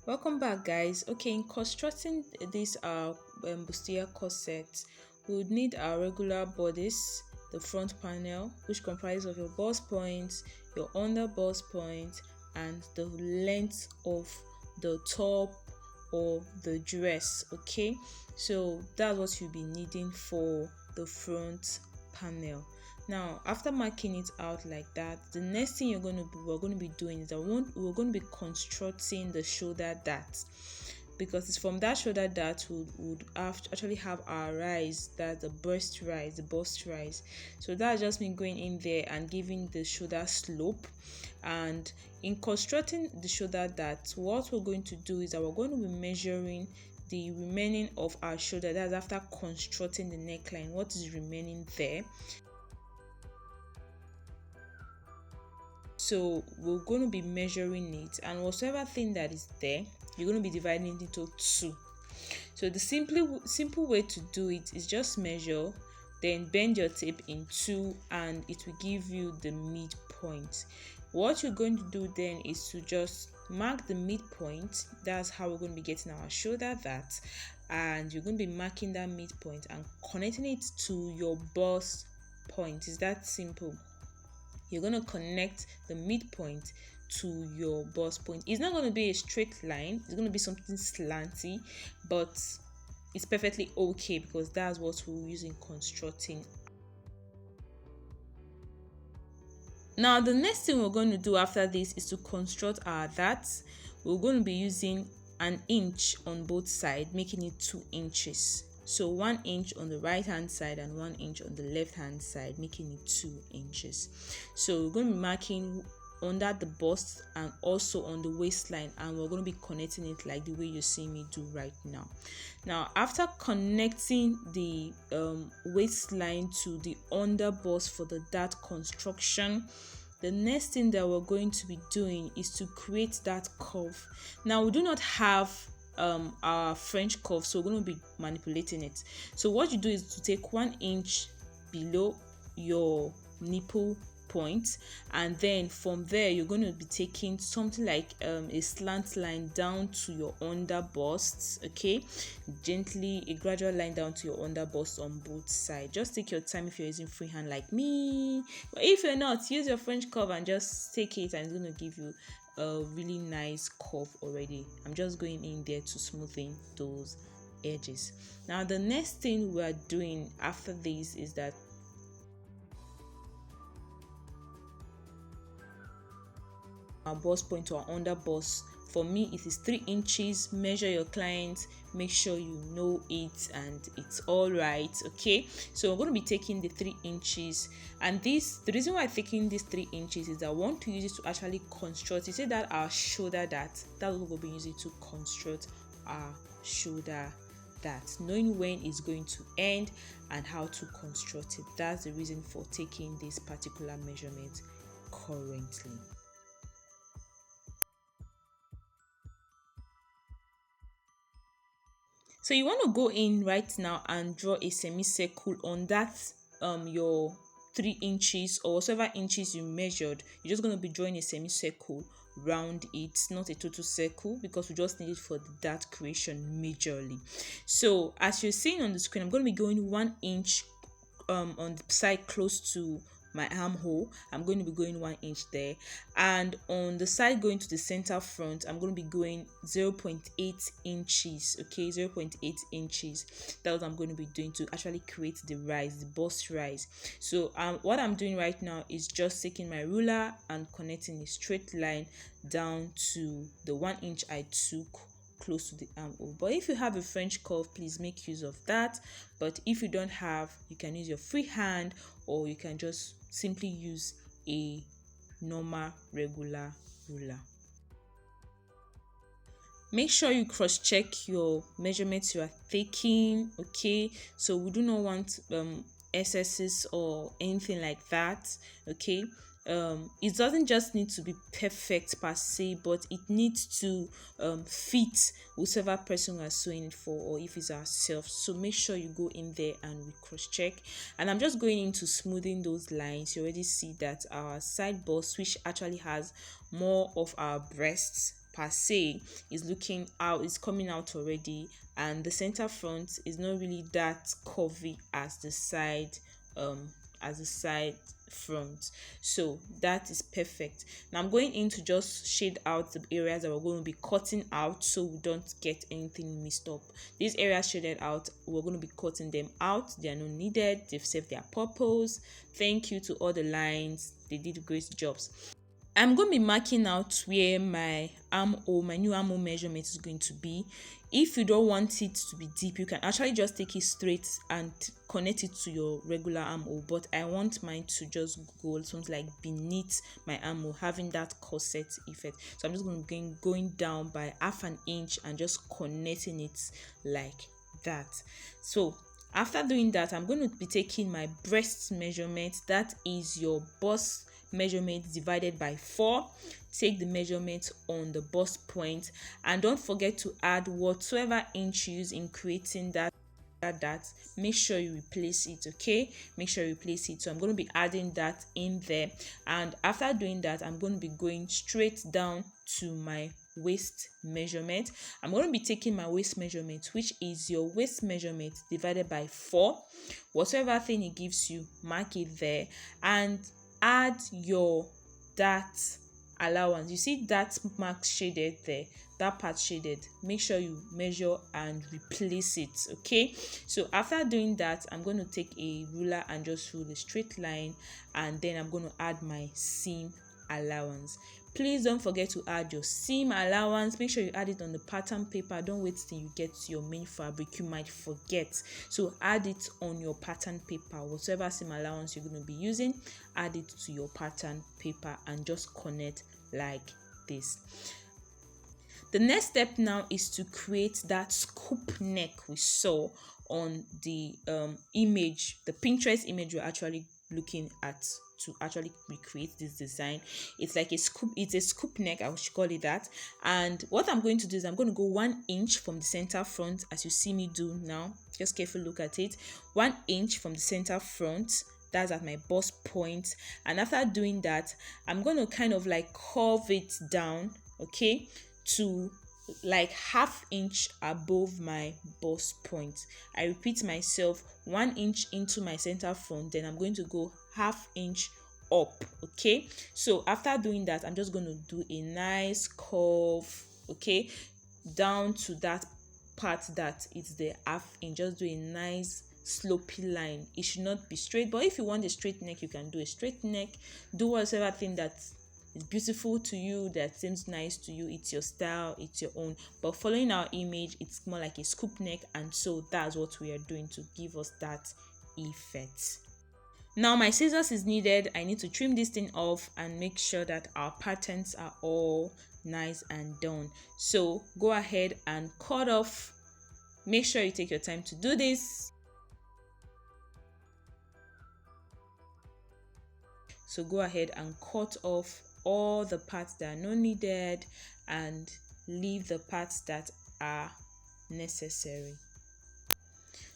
Welcome back, guys. Okay, in constructing this bustier corset, we would need our regular bodice, the front panel, which comprises of your bust point, your under bust point, and the length of the top or the dress. Okay, so that's what you'll be needing for the front panel. Now, after marking it out like that, the next thing we're going to be doing is that we're going to be constructing the shoulder dart, because it's from that shoulder dart would actually have our rise, that the bust rise. So that's just me going in there and giving the shoulder slope. And in constructing the shoulder dart, what we're going to do is that we're going to be measuring the remaining of our shoulder. That's after constructing the neckline, what is remaining there. So we're going to be measuring it, and whatsoever thing that is there, you're going to be dividing it into two. So the simple way to do it is just measure, then bend your tape in two, and it will give you the midpoint. What you're going to do then is to just mark the midpoint. That's how we're going to be getting our shoulder dart, and you're going to be marking that midpoint and connecting it to your bust point. It's that simple. You're going to connect the midpoint to your bust point. It's not going to be a straight line, it's going to be something slanty, but it's perfectly okay because that's what we'll use in constructing. Now, the next thing we're going to do after this is to construct our darts. We're going to be using an inch on both sides, making it 2 inches. So 1 inch on the right hand side and 1 inch on the left hand side, making it 2 inches. So we're going to be marking under the bust and also on the waistline, and we're going to be connecting it like the way you're seeing me do right now. Now, after connecting the waistline to the under bust for the dart construction, the next thing that we're going to be doing is to create that curve. Now, we do not have our French curve, so we're going to be manipulating it. So what you do is to take 1 inch below your nipple point, and then from there you're going to be taking something like a slant line down to your under bust. Okay, gently, a gradual line down to your under bust on both sides. Just take your time if you're using freehand like me, but if you're not, use your French curve and just take it, and it's going to give you a really nice curve already. I'm just going in there to smoothen those edges. Now, the next thing we're doing after this is that our bust point to our under bust. For me, it is 3 inches. Measure your client, make sure you know it and it's all right. Okay, so we're going to be taking the 3 inches, and the reason why I'm taking these 3 inches is that I want to use it to actually construct. You say that our shoulder that's what we'll be using to construct our shoulder dart, knowing when it's going to end and how to construct it. That's the reason for taking this particular measurement currently. So you want to go in right now and draw a semicircle on that your 3 inches or whatever inches you measured. You're just going to be drawing a semicircle round it, not a total circle, because we just need it for the dart creation majorly. So as you're seeing on the screen, I'm going to be going 1 inch on the side close to my armhole. I'm going to be going 1 inch there, and on the side going to the center front, I'm going to be going 0.8 inches. Okay, 0.8 inches. That's what I'm going to be doing to actually create the rise, the bust rise. So what I'm doing right now is just taking my ruler and connecting a straight line down to the 1 inch I took close to the armhole. But if you have a French curve, please make use of that. But if you don't have, you can use your free hand, or you can just simply use a normal regular ruler. Make sure you cross-check your measurements you are taking. Okay, so we do not want excesses or anything like that. Okay, it doesn't just need to be perfect per se, but it needs to fit whichever person we are sewing it for, or if it's ourselves. So make sure you go in there and we cross check. And I'm just going into smoothing those lines. You already see that our side bust, which actually has more of our breasts per se is looking out, is coming out already, and the center front is not really that curvy as the side um front. So that is perfect. Now I'm going in to just shade out the areas that we're going to be cutting out so we don't get anything mixed up. These areas shaded out, we're going to be cutting them out. They are not needed, they've served their purpose. Thank you to all the lines, they did great jobs. I'm going to be marking out where my armhole, my new armhole measurement is going to be. If you don't want it to be deep, you can actually just take it straight and connect it to your regular armhole. But I want mine to just go something like beneath my armhole, having that corset effect. So I'm just going to be going down by half an inch and just connecting it like that. So after doing that, I'm going to be taking my breast measurement. That is your bust measurement divided by 4. Take the measurement on the bust point, and don't forget to add whatsoever inch you use in creating that. Make sure you replace it. Okay, make sure you replace it. So I'm going to be adding that in there, and after doing that, I'm going to be going straight down to my waist measurement. I'm going to be taking my waist measurement, which is your waist measurement divided by 4. Whatever thing it gives you, mark it there and add your dart allowance. You see that mark shaded there, that part shaded. Make sure you measure and replace it. Okay, so after doing that, I'm going to take a ruler and just rule a straight line, and then I'm going to add my seam allowance. Please don't forget to add your seam allowance. Make sure you add it on the pattern paper. Don't wait till you get to your main fabric, you might forget. So add it on your pattern paper. Whatever seam allowance you're going to be using, add it to your pattern paper and just connect like this. The next step now is to create that scoop neck we saw on the image, the Pinterest image you're actually looking at to actually recreate this design. It's like a scoop, it's a scoop neck, I should call it that. And what I'm going to do is I'm going to go 1 inch from the center front, as you see me do now. Just carefully look at it. 1 inch from the center front, that's at my bust point. And after doing that, I'm going to kind of like curve it down, okay, to like ½ inch above my bust point. I repeat myself, 1 inch into my center front, then I'm going to go ½ inch up. Okay, so after doing that, I'm just going to do a nice curve, okay, down to that part that is the ½ inch. Just do a nice slopey line. It should not be straight, but if you want a straight neck, you can do a straight neck. Do whatever thing that is beautiful to you, that seems nice to you. It's your style, it's your own. But following our image, it's more like a scoop neck, and so that's what we are doing to give us that effect. Now my scissors is needed. I need to trim this thing off and make sure that our patterns are all nice and done. So go ahead and cut off. Make sure you take your time to do this. So go ahead and cut off all the parts that are not needed and leave the parts that are necessary.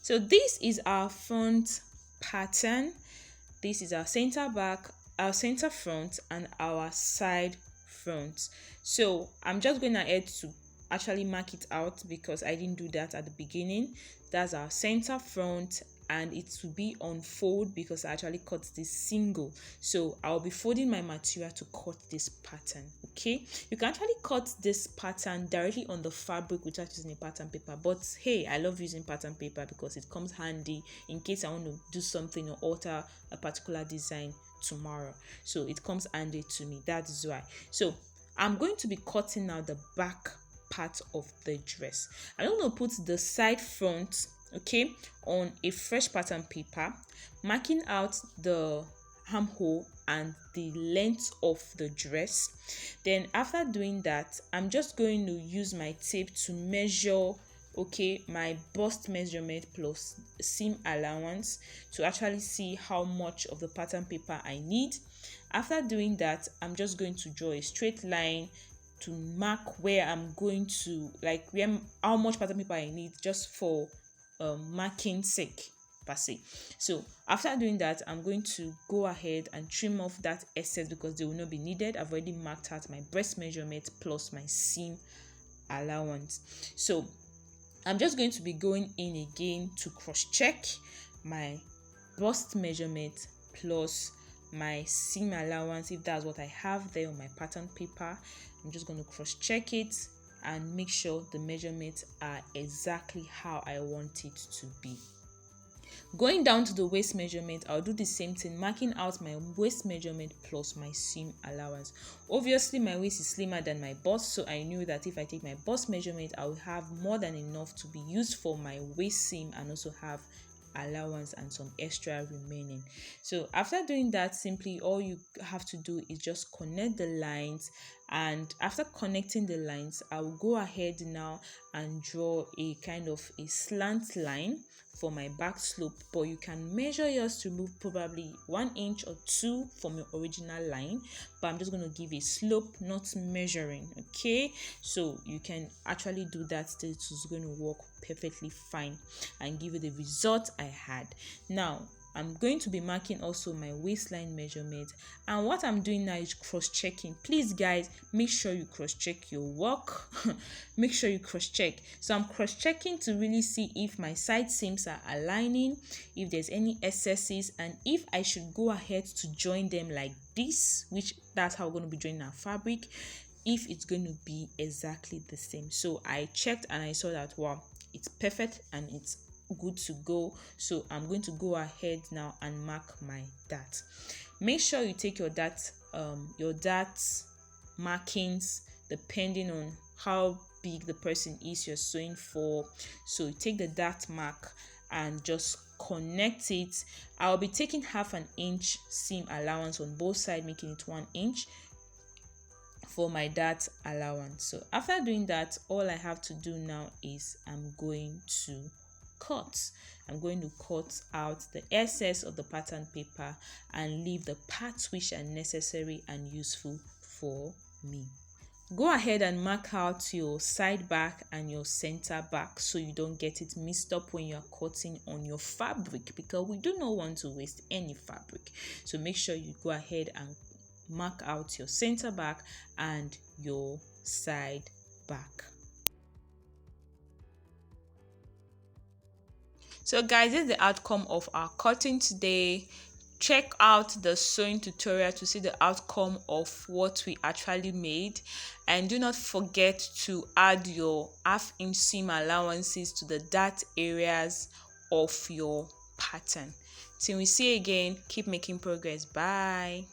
So this is our front pattern. This is our center back, our center front, and our side front. So I'm just going ahead to actually mark it out because I didn't do that at the beginning. That's our center front, and it will be on fold because I actually cut this single. So I'll be folding my material to cut this pattern. Okay, you can actually cut this pattern directly on the fabric without using a pattern paper, but hey, I love using pattern paper because it comes handy in case I want to do something or alter a particular design tomorrow. So it comes handy to me. That is why. So I'm going to be cutting out the back part of the dress. I'm going to put the side front, okay, on a fresh pattern paper, marking out the armhole and the length of the dress. Then after doing that, I'm just going to use my tape to measure, okay, my bust measurement plus seam allowance to actually see how much of the pattern paper I need. After doing that, I'm just going to draw a straight line to mark where I'm going to, like, how much pattern paper I need, just for marking sake. per se. So after doing that, I'm going to go ahead and trim off that excess because they will not be needed. I've already marked out my breast measurement plus my seam allowance. So I'm just going to be going in again to cross check my bust measurement plus my seam allowance. If that's what I have there on my pattern paper, I'm just going to cross check it and make sure the measurements are exactly how I want it to be. Going down to the waist measurement, I'll do the same thing, marking out my waist measurement plus my seam allowance. Obviously, my waist is slimmer than my bust, so I knew that if I take my bust measurement, I will have more than enough to be used for my waist seam and also have allowance and some extra remaining. So after doing that, simply all you have to do is just connect the lines, and after connecting the lines, I will go ahead now and draw a kind of a slant line for my back slope, but you can measure yours to move probably 1 inch or 2 from your original line, but I'm just going to give a slope, not measuring. Okay, so you can actually do that. It is going to work perfectly fine and give you the result I had. Now I'm going to be marking also my waistline measurement, and what I'm doing now is cross-checking. Please guys, make sure you cross-check your work. Make sure you cross-check. So I'm cross-checking to really see if my side seams are aligning, if there's any excesses, and if I should go ahead to join them like this, which that's how we're going to be joining our fabric, if it's going to be exactly the same. So I checked and I saw that wow, it's perfect and it's good to go. So I'm going to go ahead now and mark my dart. Make sure you take your dart markings depending on how big the person is you're sewing for. So you take the dart mark and just connect it. I'll be taking 1/2 inch seam allowance on both sides, making it 1 inch for my dart allowance. So after doing that, all I have to do now is I'm going to cut. I'm going to cut out the excess of the pattern paper and leave the parts which are necessary and useful for me. Go ahead and mark out your side back and your center back so you don't get it mixed up when you are cutting on your fabric, because we do not want to waste any fabric. So make sure you go ahead and mark out your center back and your side back. So guys, this is the outcome of our cutting today. Check out the sewing tutorial to see the outcome of what we actually made, and do not forget to add your 1/2 inch seam allowances to the dart areas of your pattern. Till we see again, keep making progress. Bye.